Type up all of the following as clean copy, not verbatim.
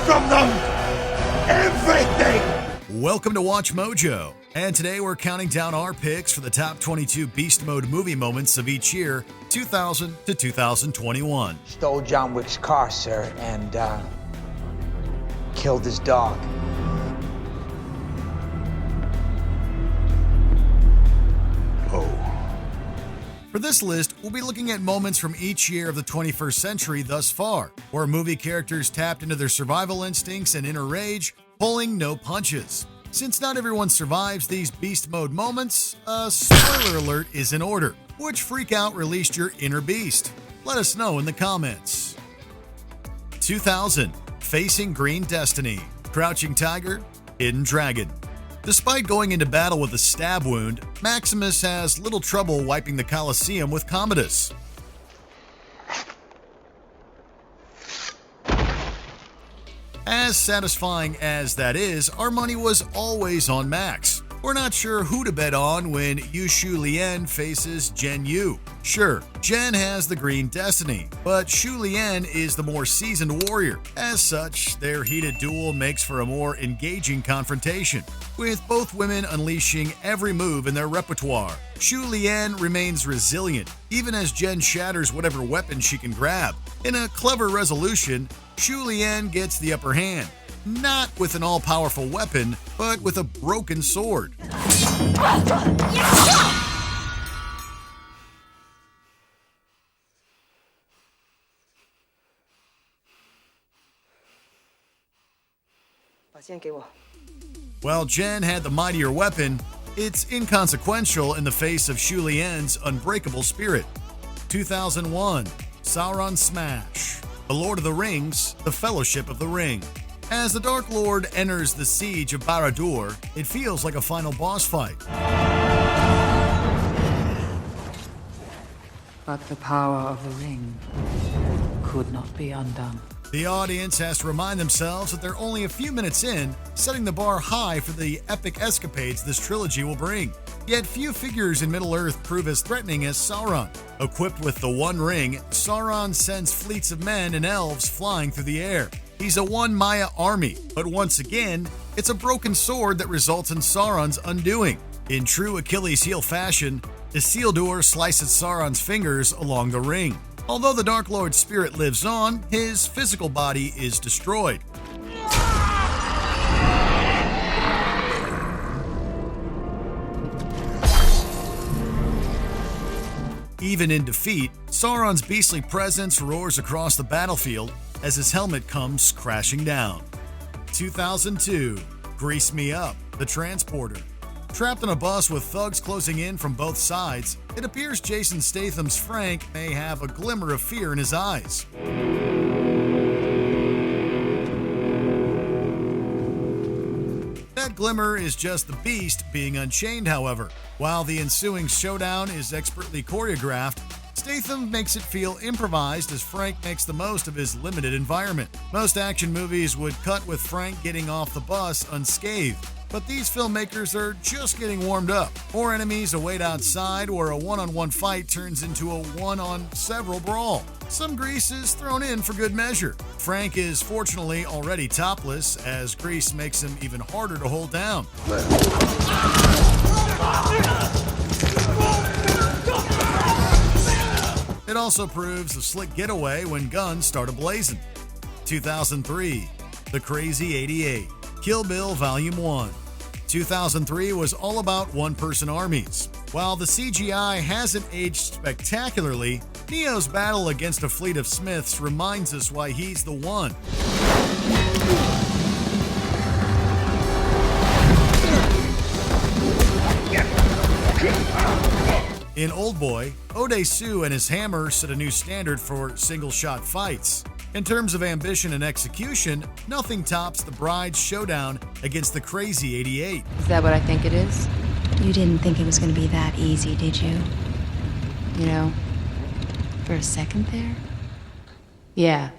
from them everything! Welcome to Watch Mojo, and today we're counting down our picks for the top 22 Beast Mode movie moments of each year, 2000 to 2021. Stole John Wick's car, sir, and killed his dog. For this list, we'll be looking at moments from each year of the 21st century thus far, where movie characters tapped into their survival instincts and inner rage, pulling no punches. Since not everyone survives these beast mode moments, a spoiler alert is in order. Which freakout released your inner beast? Let us know in the comments. 2000, Facing Green Destiny, Crouching Tiger, Hidden Dragon. Despite going into battle with a stab wound, Maximus has little trouble wiping the Colosseum with Commodus. As satisfying as that is, our money was always on Max. We're not sure who to bet on when Yu Lien faces Jen Yu. Sure, Jen has the green destiny, but Shu Lien is the more seasoned warrior. As such, their heated duel makes for a more engaging confrontation, with both women unleashing every move in their repertoire. Shu Lien remains resilient, even as Jen shatters whatever weapon she can grab. In a clever resolution, Shu Lien gets the upper hand. Not with an all-powerful weapon, but with a broken sword. While Jen had the mightier weapon, it's inconsequential in the face of Shu Lien's unbreakable spirit. 2001, Sauron Smash. The Lord of the Rings, The Fellowship of the Ring. As the Dark Lord enters the siege of Barad-dûr, it feels like a final boss fight. But the power of the ring could not be undone. The audience has to remind themselves that they're only a few minutes in, setting the bar high for the epic escapades this trilogy will bring. Yet few figures in Middle-earth prove as threatening as Sauron. Equipped with the One Ring, Sauron sends fleets of men and elves flying through the air. He's a one Maya army, but once again, it's a broken sword that results in Sauron's undoing. In true Achilles heel fashion, Isildur slices Sauron's fingers along the ring. Although the Dark Lord's spirit lives on, his physical body is destroyed. Even in defeat, Sauron's beastly presence roars across the battlefield as his helmet comes crashing down. 2002, Grease Me Up, The Transporter. Trapped on a bus with thugs closing in from both sides, it appears Jason Statham's Frank may have a glimmer of fear in his eyes. That glimmer is just the beast being unchained, however. While the ensuing showdown is expertly choreographed, Statham makes it feel improvised as Frank makes the most of his limited environment. Most action movies would cut with Frank getting off the bus unscathed, but these filmmakers are just getting warmed up. More enemies await outside where a one-on-one fight turns into a one-on-several brawl. Some grease is thrown in for good measure. Frank is fortunately already topless, as grease makes him even harder to hold down. It also proves a slick getaway when guns start ablazing. 2003, The Crazy 88, Kill Bill Volume 1. 2003 was all about one-person armies. While the CGI hasn't aged spectacularly, Neo's battle against a fleet of Smiths reminds us why he's the one. In Oldboy, Odesu and his hammer set a new standard for single-shot fights. In terms of ambition and execution, nothing tops the Bride's showdown against the Crazy 88. Is that what I think it is? You didn't think it was going to be that easy, did you? You know, for a second there? Yeah,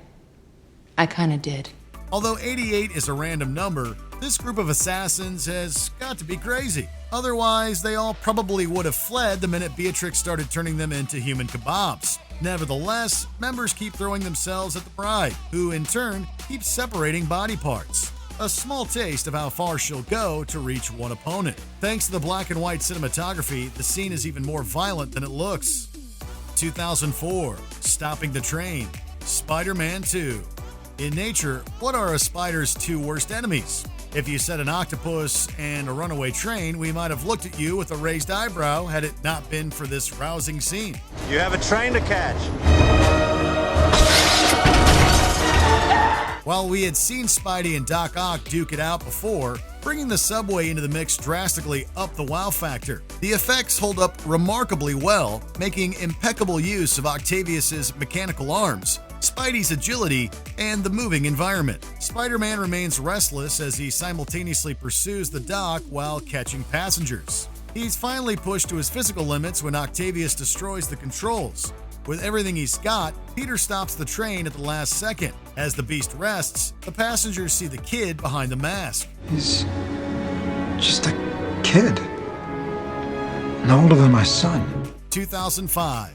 I kind of did. Although 88 is a random number, This group of assassins has got to be crazy. Otherwise, they all probably would have fled the minute Beatrix started turning them into human kebabs. Nevertheless, members keep throwing themselves at the bride, who in turn keeps separating body parts. A small taste of how far she'll go to reach one opponent. Thanks to the black and white cinematography, the scene is even more violent than it looks. 2004, Stopping the Train, Spider-Man 2. In nature, what are a spider's two worst enemies? If you said an octopus and a runaway train, we might have looked at you with a raised eyebrow had it not been for this rousing scene. You have a train to catch. While we had seen Spidey and Doc Ock duke it out before, bringing the subway into the mix drastically upped the wow factor. The effects hold up remarkably well, making impeccable use of Octavius's mechanical arms, Spidey's agility, and the moving environment. Spider-Man remains restless as he simultaneously pursues the dock while catching passengers. He's finally pushed to his physical limits when Octavius destroys the controls. With everything he's got, Peter stops the train at the last second. As the beast rests, the passengers see the kid behind the mask. He's just a kid. No older than my son. 2005,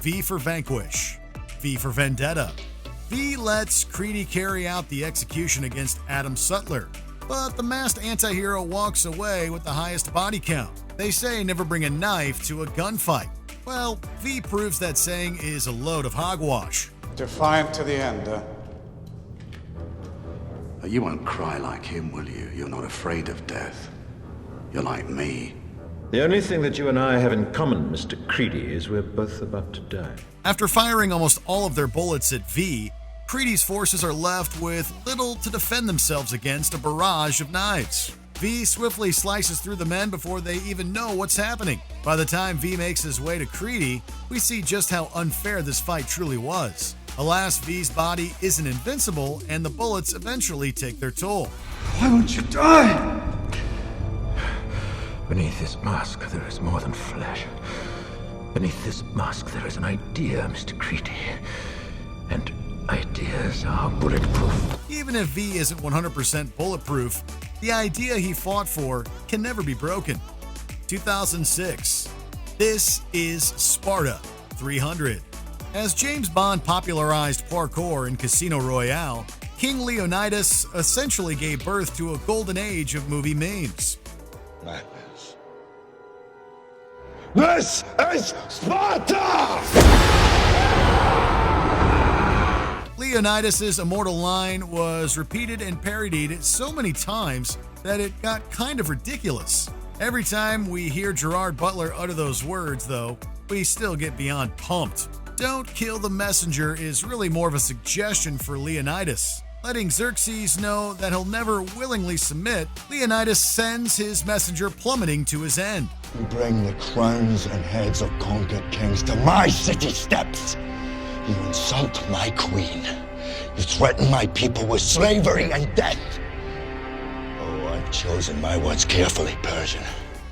V for Vanquish, V for Vendetta. V lets Creedy carry out the execution against Adam Sutler, but the masked anti-hero walks away with the highest body count. They say never bring a knife to a gunfight. Well, V proves that saying is a load of hogwash. Defiant to the end, You won't cry like him, will you? You're not afraid of death. You're like me. The only thing that you and I have in common, Mr. Creedy, is we're both about to die. After firing almost all of their bullets at V, Creedy's forces are left with little to defend themselves against a barrage of knives. V swiftly slices through the men before they even know what's happening. By the time V makes his way to Creedy, we see just how unfair this fight truly was. Alas, V's body isn't invincible, and the bullets eventually take their toll. Why won't you die? Beneath this mask, there is more than flesh. Beneath this mask, there is an idea, Mr. Creedy. And ideas are bulletproof. Even if V isn't 100% bulletproof, the idea he fought for can never be broken. 2006. This is Sparta 300. As James Bond popularized parkour in Casino Royale, King Leonidas essentially gave birth to a golden age of movie memes. Madness. This is Sparta! Leonidas's immortal line was repeated and parodied so many times that it got kind of ridiculous. Every time we hear Gerard Butler utter those words, though, we still get beyond pumped. Don't kill the messenger is really more of a suggestion for Leonidas. Letting Xerxes know that he'll never willingly submit, Leonidas sends his messenger plummeting to his end. You bring the crowns and heads of conquered kings to my city steps. You insult my queen. You threaten my people with slavery and death. Oh, I've chosen my words carefully, Persian.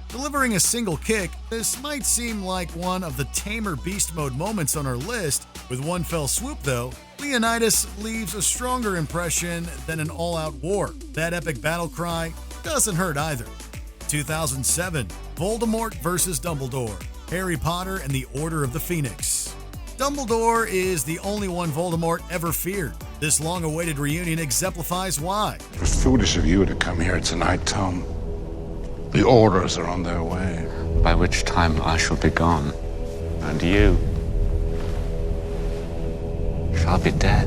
Delivering a single kick, this might seem like one of the tamer beast mode moments on our list. With one fell swoop, though, Leonidas leaves a stronger impression than an all-out war. That epic battle cry doesn't hurt either. 2007, Voldemort vs. Dumbledore, Harry Potter and the Order of the Phoenix. Dumbledore is the only one Voldemort ever feared. This long-awaited reunion exemplifies why. It was foolish of you to come here tonight, Tom. The orders are on their way. By which time I shall be gone. And you shall be dead.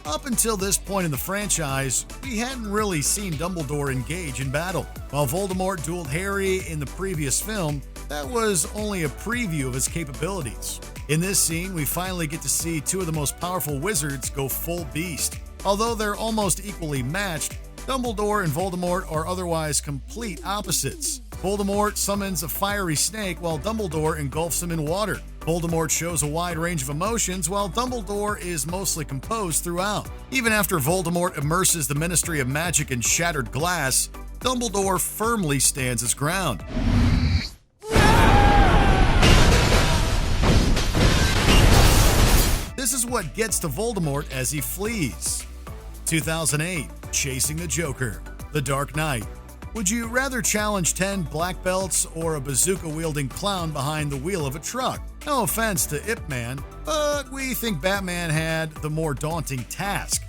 Up until this point in the franchise, we hadn't really seen Dumbledore engage in battle. While Voldemort dueled Harry in the previous film, that was only a preview of his capabilities. In this scene, we finally get to see two of the most powerful wizards go full beast. Although they're almost equally matched, Dumbledore and Voldemort are otherwise complete opposites. Voldemort summons a fiery snake while Dumbledore engulfs him in water. Voldemort shows a wide range of emotions while Dumbledore is mostly composed throughout. Even after Voldemort immerses the Ministry of Magic in shattered glass, Dumbledore firmly stands his ground. This is what gets to Voldemort as he flees. 2008, Chasing the Joker. The Dark Knight. Would you rather challenge 10 black belts or a bazooka-wielding clown behind the wheel of a truck? No offense to Ip Man, but we think Batman had the more daunting task.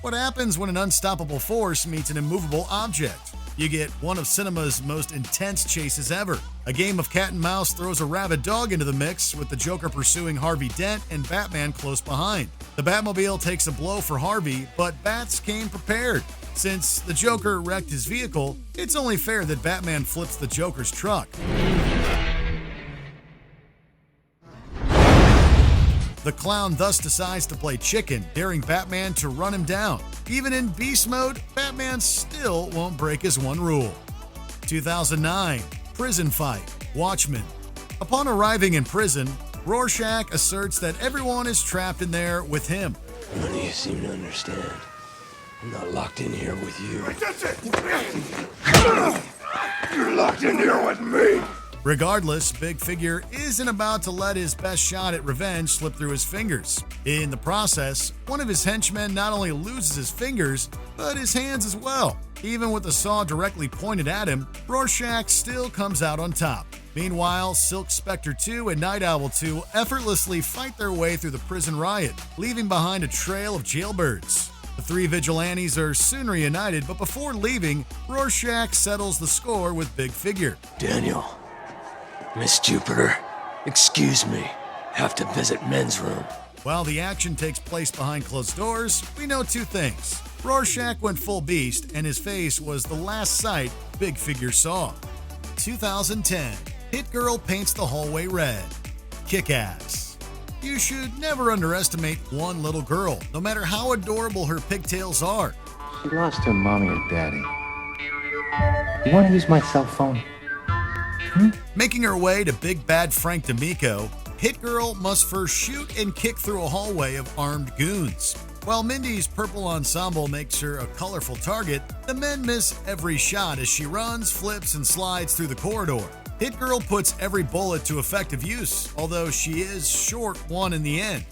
What happens when an unstoppable force meets an immovable object? You get one of cinema's most intense chases ever. A game of cat and mouse throws a rabid dog into the mix, with the Joker pursuing Harvey Dent and Batman close behind. The Batmobile takes a blow for Harvey, but Bats came prepared. Since the Joker wrecked his vehicle, it's only fair that Batman flips the Joker's truck. The clown thus decides to play chicken, daring Batman to run him down. Even in beast mode, Batman still won't break his one rule. 2009, prison fight, Watchmen. Upon arriving in prison, Rorschach asserts that everyone is trapped in there with him. None of you seem to understand. I'm not locked in here with you. You're locked in here with me. Regardless, Big Figure isn't about to let his best shot at revenge slip through his fingers. In the process, one of his henchmen not only loses his fingers, but his hands as well. Even with the saw directly pointed at him, Rorschach still comes out on top. Meanwhile, Silk Spectre 2 and Night Owl 2 effortlessly fight their way through the prison riot, leaving behind a trail of jailbirds. The three vigilantes are soon reunited, but before leaving, Rorschach settles the score with Big Figure. Daniel, Miss Jupiter, excuse me. Have to visit men's room. While the action takes place behind closed doors, we know two things. Rorschach went full beast, and his face was the last sight Big Figure saw. 2010, Hit Girl paints the hallway red. Kick-Ass. You should never underestimate one little girl, no matter how adorable her pigtails are. She lost her mommy and daddy. You want to use my cell phone? Making her way to Big Bad Frank D'Amico, Hit Girl must first shoot and kick through a hallway of armed goons. While Mindy's purple ensemble makes her a colorful target, the men miss every shot as she runs, flips, and slides through the corridor. Hit Girl puts every bullet to effective use, although she is short one in the end.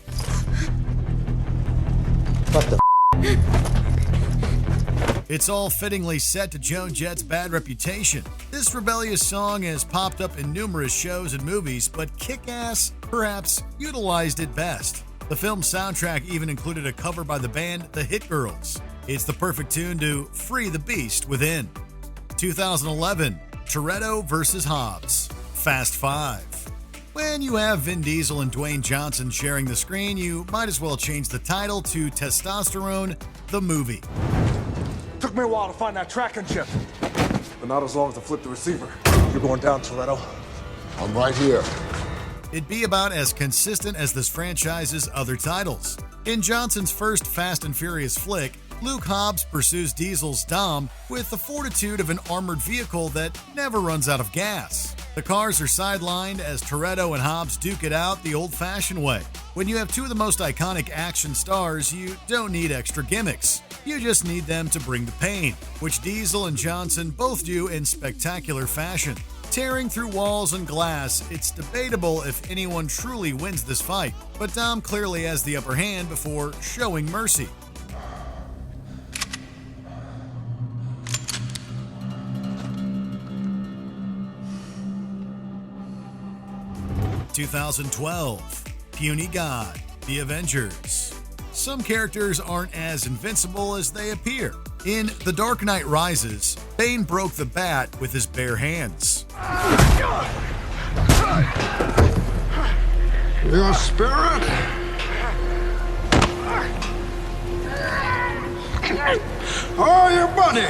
What the It's all fittingly set to Joan Jett's bad reputation. This rebellious song has popped up in numerous shows and movies, but Kick-Ass perhaps utilized it best. The film's soundtrack even included a cover by the band The Hit Girls. It's the perfect tune to free the beast within. 2011, Toretto vs. Hobbs, Fast 5. When you have Vin Diesel and Dwayne Johnson sharing the screen, you might as well change the title to Testosterone, the movie. Took me a while to find that tracking chip, but not as long as I flip the receiver. You're going down, Toretto. I'm right here. It'd be about as consistent as this franchise's other titles. In Johnson's first Fast and Furious flick, Luke Hobbs pursues Diesel's Dom with the fortitude of an armored vehicle that never runs out of gas. The cars are sidelined as Toretto and Hobbs duke it out the old-fashioned way. When you have two of the most iconic action stars, you don't need extra gimmicks. You just need them to bring the pain, which Diesel and Johnson both do in spectacular fashion. Tearing through walls and glass, it's debatable if anyone truly wins this fight, but Dom clearly has the upper hand before showing mercy. (2012) Puny God, The Avengers. Some characters aren't as invincible as they appear. In The Dark Knight Rises, Bane broke the bat with his bare hands. Your spirit? Oh, your buddy!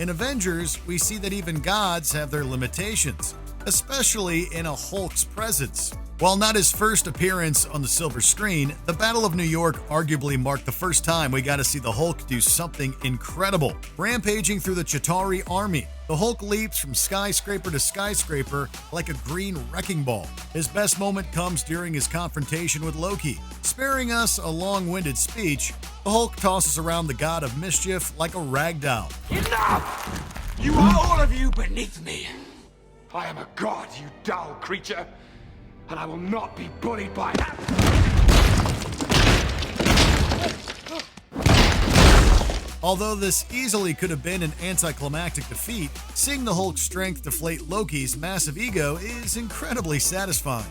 In Avengers, we see that even gods have their limitations, especially in a Hulk's presence. While not his first appearance on the silver screen, the Battle of New York arguably marked the first time we got to see the Hulk do something incredible. Rampaging through the Chitauri army, the Hulk leaps from skyscraper to skyscraper like a green wrecking ball. His best moment comes during his confrontation with Loki. Sparing us a long-winded speech, the Hulk tosses around the god of mischief like a rag doll. Enough! You are all of you beneath me. I am a god, you dull creature, and I will not be bullied by that. Although this easily could have been an anticlimactic defeat, seeing the Hulk's strength deflate Loki's massive ego is incredibly satisfying.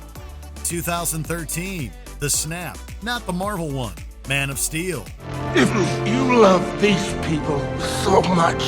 2013, The Snap, not the Marvel one, Man of Steel. If you love these people so much,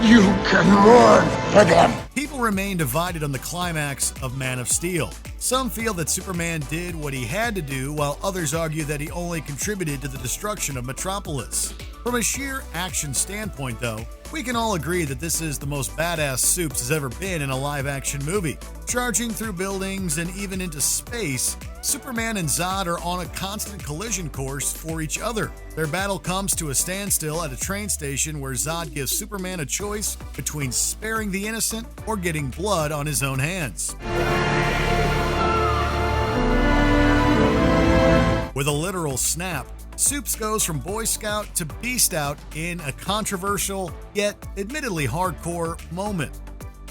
you can mourn for them. People remain divided on the climax of Man of Steel. Some feel that Superman did what he had to do, while others argue that he only contributed to the destruction of Metropolis. From a sheer action standpoint, though, we can all agree that this is the most badass Supes has ever been in a live-action movie. Charging through buildings and even into space, Superman and Zod are on a constant collision course for each other. Their battle comes to a standstill at a train station where Zod gives Superman a choice between sparing the innocent or getting blood on his own hands. With a literal snap, Supes goes from Boy Scout to Beast Out in a controversial, yet admittedly hardcore moment.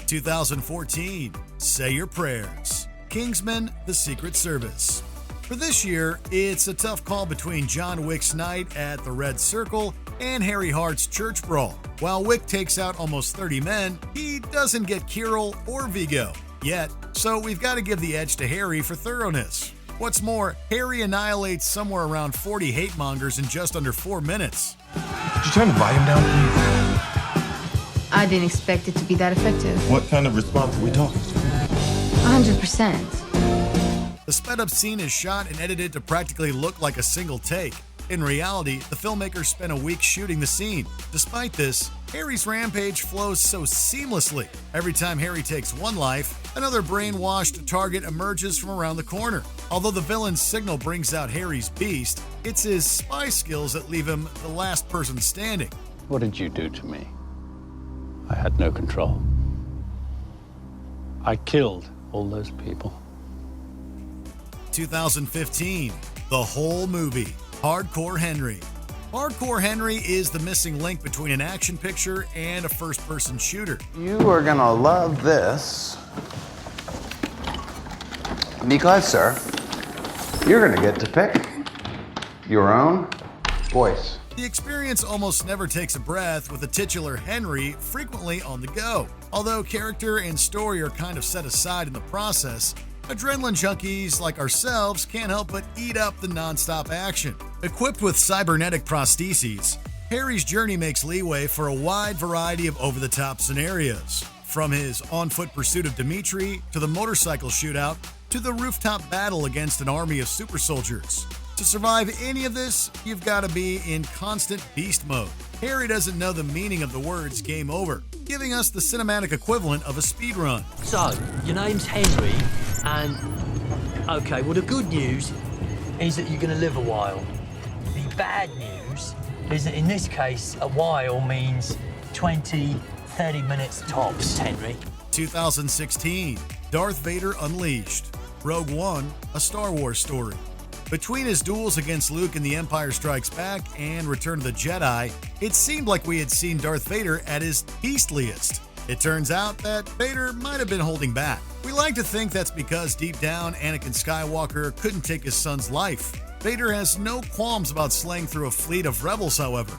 2014, Say Your Prayers. Kingsman, The Secret Service. For this year, it's a tough call between John Wick's night at the Red Circle and Harry Hart's church brawl. While Wick takes out almost 30 men, he doesn't get Kirill or Vigo yet, so we've got to give the edge to Harry for thoroughness. What's more, Harry annihilates somewhere around 40 hate mongers in just under 4 minutes. Could you turn the volume down, please? I didn't expect it to be that effective. What kind of response are we talking? 100%. The sped-up scene is shot and edited to practically look like a single take. In reality, the filmmakers spent a week shooting the scene. Despite this, Harry's rampage flows so seamlessly. Every time Harry takes one life, another brainwashed target emerges from around the corner. Although the villain's signal brings out Harry's beast, it's his spy skills that leave him the last person standing. What did you do to me? I had no control. I killed all those people. 2015, the whole movie, Hardcore Henry. Hardcore Henry is the missing link between an action picture and a first-person shooter. You are gonna love this. Because, sir, you're gonna get to pick your own voice. The experience almost never takes a breath, with the titular Henry frequently on the go. Although character and story are kind of set aside in the process, adrenaline junkies like ourselves can't help but eat up the non-stop action. Equipped with cybernetic prostheses, Harry's journey makes leeway for a wide variety of over-the-top scenarios. From his on-foot pursuit of Dimitri, to the motorcycle shootout, to the rooftop battle against an army of super soldiers. To survive any of this, you've got to be in constant beast mode. Harry doesn't know the meaning of the words game over, giving us the cinematic equivalent of a speedrun. So, your name's Henry, and... Okay, well the good news is that you're going to live a while. The bad news is that in this case, a while means 20, 30 minutes tops, Henry. 2016, Darth Vader Unleashed. Rogue One, a Star Wars story. Between his duels against Luke in The Empire Strikes Back and Return of the Jedi, it seemed like we had seen Darth Vader at his beastliest. It turns out that Vader might have been holding back. We like to think that's because deep down, Anakin Skywalker couldn't take his son's life. Vader has no qualms about slaying through a fleet of rebels, however.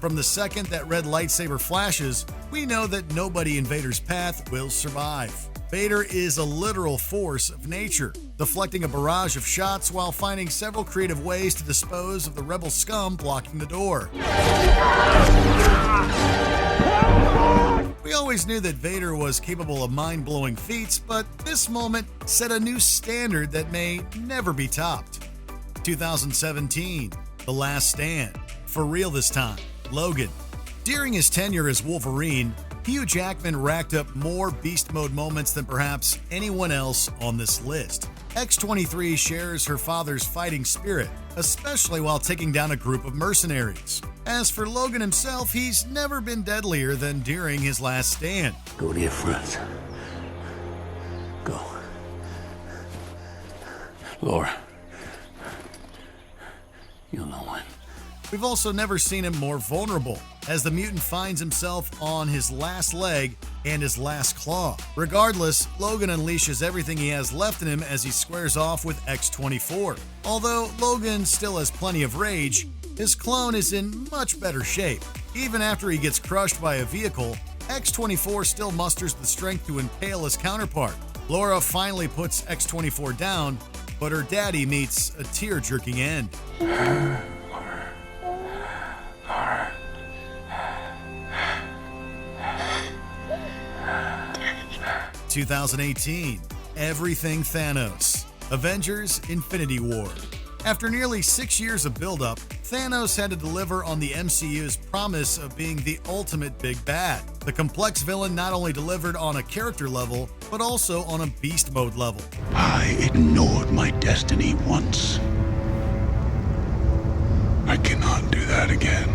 From the second that red lightsaber flashes, we know that nobody in Vader's path will survive. Vader is a literal force of nature, deflecting a barrage of shots while finding several creative ways to dispose of the rebel scum blocking the door. We always knew that Vader was capable of mind-blowing feats, but this moment set a new standard that may never be topped. 2017, The Last Stand. For real this time, Logan. During his tenure as Wolverine, Hugh Jackman racked up more beast mode moments than perhaps anyone else on this list. X-23 shares her father's fighting spirit, especially while taking down a group of mercenaries. As for Logan himself, he's never been deadlier than during his last stand. Go to your friends. Go. Laura. You'll know when. We've also never seen him more vulnerable. as the mutant finds himself on his last leg and his last claw. Regardless, Logan unleashes everything he has left in him as he squares off with X-24. Although Logan still has plenty of rage, his clone is in much better shape. Even after he gets crushed by a vehicle, X-24 still musters the strength to impale his counterpart. Laura finally puts X-24 down, but her daddy meets a tear-jerking end. 2018, Everything Thanos, Avengers Infinity War. After nearly 6 years of build-up, Thanos had to deliver on the MCU's promise of being the ultimate big bad. The complex villain not only delivered on a character level, but also on a beast mode level. I ignored my destiny once. I cannot do that again.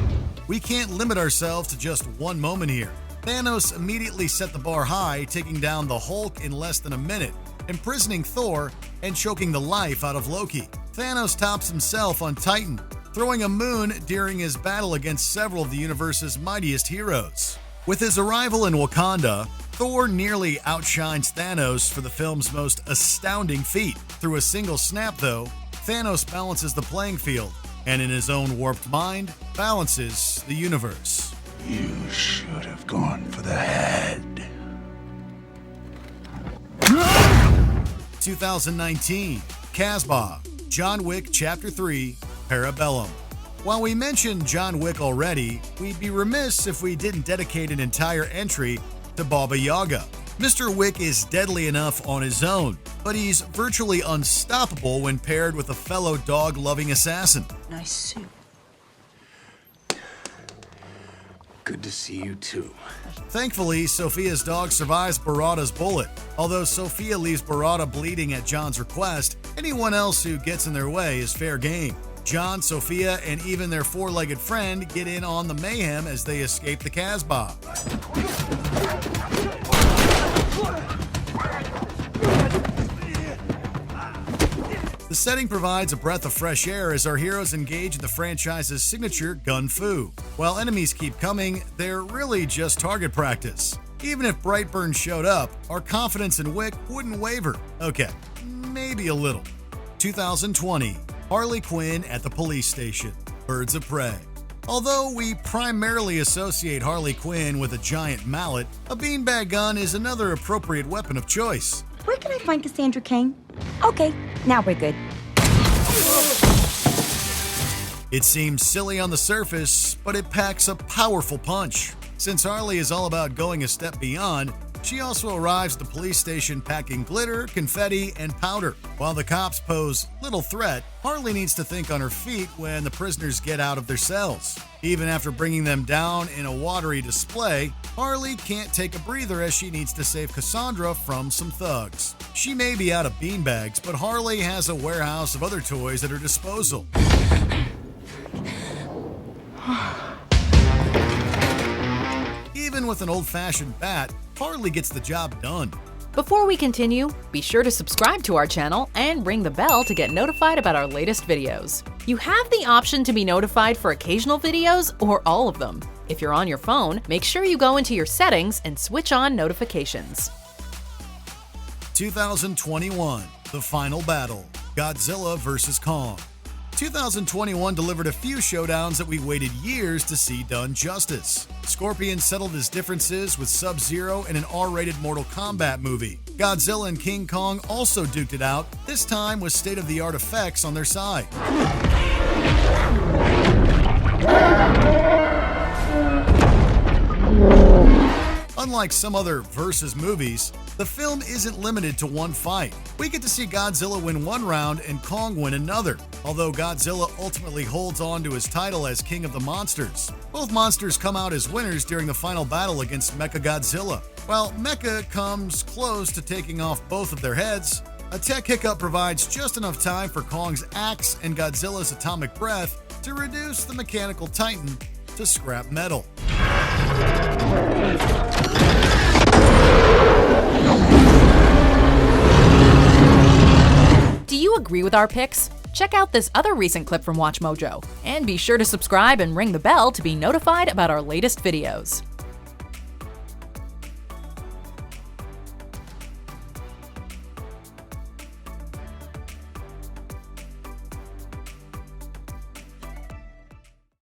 We can't limit ourselves to just one moment here. Thanos immediately set the bar high, taking down the Hulk in less than a minute, imprisoning Thor, and choking the life out of Loki. Thanos tops himself on Titan, throwing a moon during his battle against several of the universe's mightiest heroes. With his arrival in Wakanda, Thor nearly outshines Thanos for the film's most astounding feat. Through a single snap, though, Thanos balances the playing field, and in his own warped mind, balances the universe. You should have gone for the head. 2019, Casbah, John Wick Chapter 3, Parabellum. While we mentioned John Wick already, we'd be remiss if we didn't dedicate an entire entry to Baba Yaga. Mr. Wick is deadly enough on his own, but he's virtually unstoppable when paired with a fellow dog-loving assassin. Nice suit. Good to see you too. Thankfully, Sophia's dog survives Barada's bullet. Although Sophia leaves Barada bleeding at John's request, anyone else who gets in their way is fair game. John, Sophia, and even their four-legged friend get in on the mayhem as they escape the Casbah. The setting provides a breath of fresh air as our heroes engage in the franchise's signature gun fu. While enemies keep coming, they're really just target practice. Even if Brightburn showed up, our confidence in Wick wouldn't waver. Okay, maybe a little. 2020, Harley Quinn at the police station, Birds of Prey. Although we primarily associate Harley Quinn with a giant mallet, a beanbag gun is another appropriate weapon of choice. Where can I find Cassandra Cain? Okay, now we're good. It seems silly on the surface, but it packs a powerful punch. Since Harley is all about going a step beyond, she also arrives at the police station packing glitter, confetti, and powder. While the cops pose little threat, Harley needs to think on her feet when the prisoners get out of their cells. Even after bringing them down in a watery display, Harley can't take a breather as she needs to save Cassandra from some thugs. She may be out of beanbags, but Harley has a warehouse of other toys at her disposal. Even with an old-fashioned bat, Harley gets the job done. Before we continue, be sure to subscribe to our channel and ring the bell to get notified about our latest videos. You have the option to be notified for occasional videos or all of them. If you're on your phone, make sure you go into your settings and switch on notifications. 2021, The Final Battle, Godzilla vs. Kong. 2021 delivered a few showdowns that we waited years to see done justice. Scorpion settled his differences with Sub-Zero in an R-rated Mortal Kombat movie. Godzilla and King Kong also duked it out, this time with state-of-the-art effects on their side. Unlike some other versus movies, the film isn't limited to one fight. We get to see Godzilla win one round and Kong win another, although Godzilla ultimately holds on to his title as King of the Monsters. Both monsters come out as winners during the final battle against Mechagodzilla. While Mecha comes close to taking off both of their heads, a tech hiccup provides just enough time for Kong's axe and Godzilla's atomic breath to reduce the mechanical titan to scrap metal. Do you agree with our picks? Check out this other recent clip from WatchMojo, and be sure to subscribe and ring the bell to be notified about our latest videos.